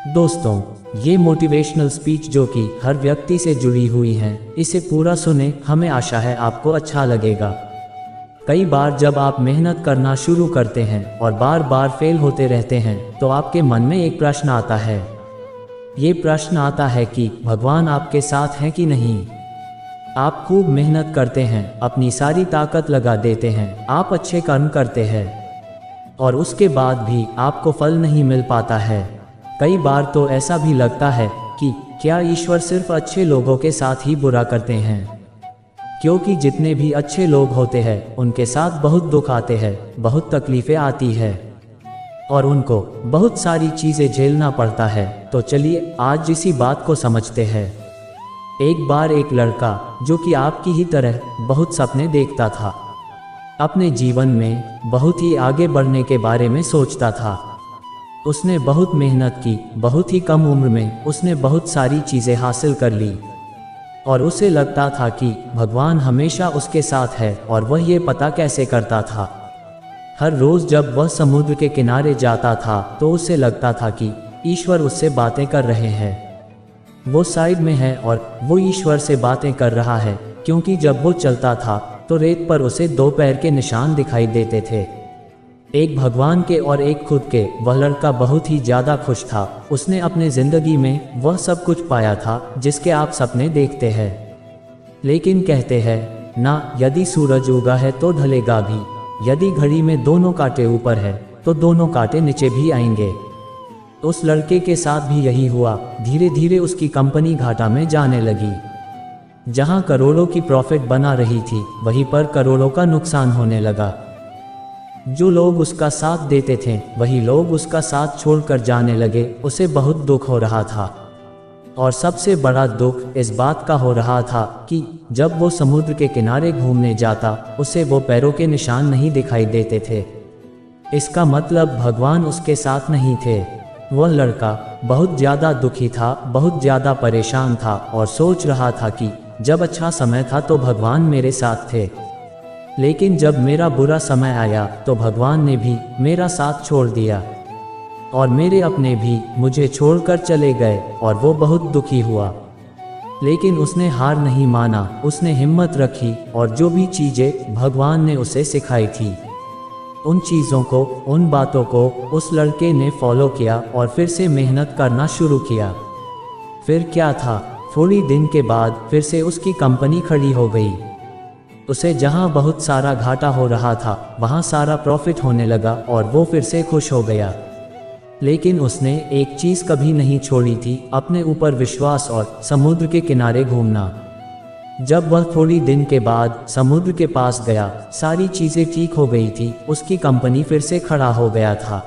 दोस्तों, ये motivational speech जो कि हर व्यक्ति से जुड़ी हुई हैं, इसे पूरा सुने, हमें आशा है आपको अच्छा लगेगा। कई बार जब आप मेहनत करना शुरू करते हैं और बार बार फेल होते रहते हैं तो आपके मन में एक प्रश्न आता है। ये प्रश्न आता है कि भगवान आपके साथ हैं कि नहीं। आप खूब मेहनत करते हैं, अपनी सारी ताकत लगा देते हैं, आप अच्छे कर्म करते हैं और उसके बाद भी आपको फल नहीं मिल पाता है। कई बार तो ऐसा भी लगता है कि क्या ईश्वर सिर्फ अच्छे लोगों के साथ ही बुरा करते हैं, क्योंकि जितने भी अच्छे लोग होते हैं उनके साथ बहुत दुख आते हैं, बहुत तकलीफ़ें आती है और उनको बहुत सारी चीज़ें झेलना पड़ता है। तो चलिए आज इसी बात को समझते हैं। एक बार एक लड़का जो कि आपकी ही तरह बहुत सपने देखता था, अपने जीवन में बहुत ही आगे बढ़ने के बारे में सोचता था। उसने बहुत मेहनत की, बहुत ही कम उम्र में उसने बहुत सारी चीज़ें हासिल कर ली और उसे लगता था कि भगवान हमेशा उसके साथ है। और वह ये पता कैसे करता था? हर रोज़ जब वह समुद्र के किनारे जाता था तो उसे लगता था कि ईश्वर उससे बातें कर रहे हैं। वो साइड में है और वो ईश्वर से बातें कर रहा है, क्योंकि जब वो चलता था तो रेत पर उसे दो पैर के निशान दिखाई देते थे, एक भगवान के और एक खुद के। वह लड़का बहुत ही ज़्यादा खुश था। उसने अपने ज़िंदगी में वह सब कुछ पाया था जिसके आप सपने देखते हैं। लेकिन कहते हैं ना, यदि सूरज उगा है तो ढलेगा भी, यदि घड़ी में दोनों कांटे ऊपर है तो दोनों कांटे नीचे भी आएंगे। उस लड़के के साथ भी यही हुआ। धीरे धीरे उसकी कंपनी घाटा में जाने लगी। जहां करोड़ों की प्रॉफिट बना रही थी वहीं पर करोड़ों का नुकसान होने लगा। जो लोग उसका साथ देते थे वही लोग उसका साथ छोड़कर जाने लगे। उसे बहुत दुख हो रहा था और सबसे बड़ा दुख इस बात का हो रहा था कि जब वो समुद्र के किनारे घूमने जाता उसे वो पैरों के निशान नहीं दिखाई देते थे। इसका मतलब भगवान उसके साथ नहीं थे। वह लड़का बहुत ज़्यादा दुखी था, बहुत ज़्यादा परेशान था और सोच रहा था कि जब अच्छा समय था तो भगवान मेरे साथ थे, लेकिन जब मेरा बुरा समय आया तो भगवान ने भी मेरा साथ छोड़ दिया और मेरे अपने भी मुझे छोड़कर चले गए और वो बहुत दुखी हुआ। लेकिन उसने हार नहीं माना, उसने हिम्मत रखी और जो भी चीज़ें भगवान ने उसे सिखाई थी उन चीज़ों को, उन बातों को उस लड़के ने फॉलो किया और फिर से मेहनत करना शुरू किया। फिर क्या था, थोड़ी दिन के बाद फिर से उसकी कंपनी खड़ी हो गई। उसे जहां बहुत सारा घाटा हो रहा था वहां सारा प्रॉफिट होने लगा और वो फिर से खुश हो गया। लेकिन उसने एक चीज़ कभी नहीं छोड़ी थी, अपने ऊपर विश्वास और समुद्र के किनारे घूमना। जब वह थोड़ी दिन के बाद समुद्र के पास गया, सारी चीज़ें ठीक हो गई थी, उसकी कंपनी फिर से खड़ा हो गया था।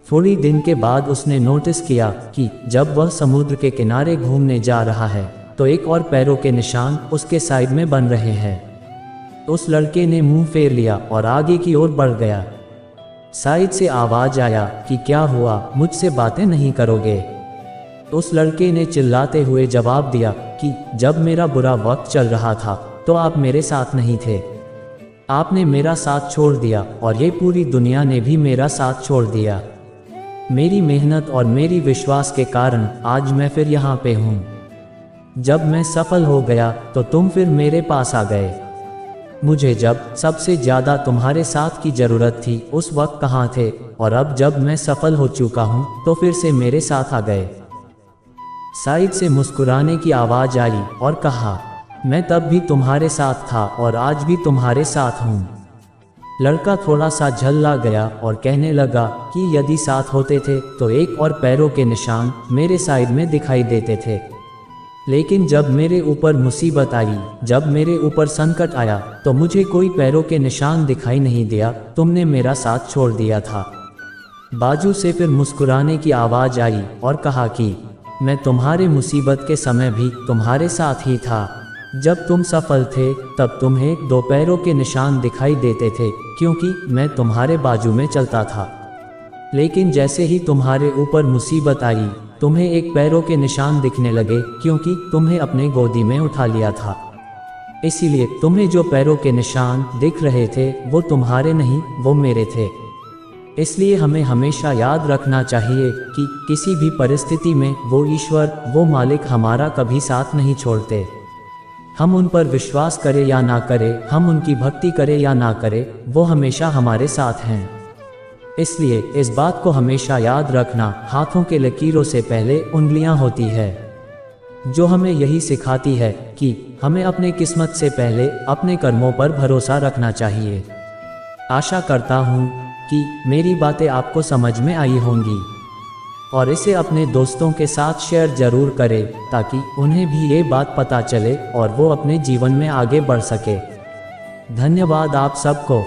थोड़ी दिन के बाद उसने नोटिस किया कि जब वह समुद्र के किनारे घूमने जा रहा है तो एक और पैरों के निशान उसके साइड में बन रहे हैं। उस लड़के ने मुंह फेर लिया और आगे की ओर बढ़ गया। साइड से आवाज आया कि क्या हुआ, मुझसे बातें नहीं करोगे? उस लड़के ने चिल्लाते हुए जवाब दिया कि जब मेरा बुरा वक्त चल रहा था तो आप मेरे साथ नहीं थे, आपने मेरा साथ छोड़ दिया और ये पूरी दुनिया ने भी मेरा साथ छोड़ दिया। मेरी मेहनत और मेरी विश्वास के कारण आज मैं फिर यहाँ पे हूँ। जब मैं सफल हो गया तो तुम फिर मेरे पास आ गए। मुझे जब सबसे ज़्यादा तुम्हारे साथ की ज़रूरत थी उस वक्त कहाँ थे, और अब जब मैं सफल हो चुका हूँ तो फिर से मेरे साथ आ गए। साइड से मुस्कुराने की आवाज़ आई और कहा, मैं तब भी तुम्हारे साथ था और आज भी तुम्हारे साथ हूँ। लड़का थोड़ा सा झल्ला गया और कहने लगा कि यदि साथ होते थे तो एक और पैरों के निशान मेरे साइड में दिखाई देते थे, लेकिन जब मेरे ऊपर मुसीबत आई, जब मेरे ऊपर संकट आया तो मुझे कोई पैरों के निशान दिखाई नहीं दिया, तुमने मेरा साथ छोड़ दिया था। बाजू से फिर मुस्कुराने की आवाज़ आई और कहा कि मैं तुम्हारे मुसीबत के समय भी तुम्हारे साथ ही था। जब तुम सफल थे तब तुम्हें दो पैरों के निशान दिखाई देते थे क्योंकि मैं तुम्हारे बाजू में चलता था, लेकिन जैसे ही तुम्हारे ऊपर मुसीबत आई तुम्हें एक पैरों के निशान दिखने लगे क्योंकि तुम्हें अपने गोदी में उठा लिया था। इसीलिए तुम्हें जो पैरों के निशान दिख रहे थे वो तुम्हारे नहीं, वो मेरे थे। इसलिए हमें हमेशा याद रखना चाहिए कि किसी भी परिस्थिति में वो ईश्वर, वो मालिक हमारा कभी साथ नहीं छोड़ते। हम उन पर विश्वास करें या ना करें, हम उनकी भक्ति करें या ना करें, वो हमेशा हमारे साथ हैं। इसलिए इस बात को हमेशा याद रखना, हाथों के लकीरों से पहले उंगलियां होती है, जो हमें यही सिखाती है कि हमें अपने किस्मत से पहले अपने कर्मों पर भरोसा रखना चाहिए। आशा करता हूँ कि मेरी बातें आपको समझ में आई होंगी और इसे अपने दोस्तों के साथ शेयर जरूर करें ताकि उन्हें भी ये बात पता चले और वो अपने जीवन में आगे बढ़ सके। धन्यवाद आप सबको।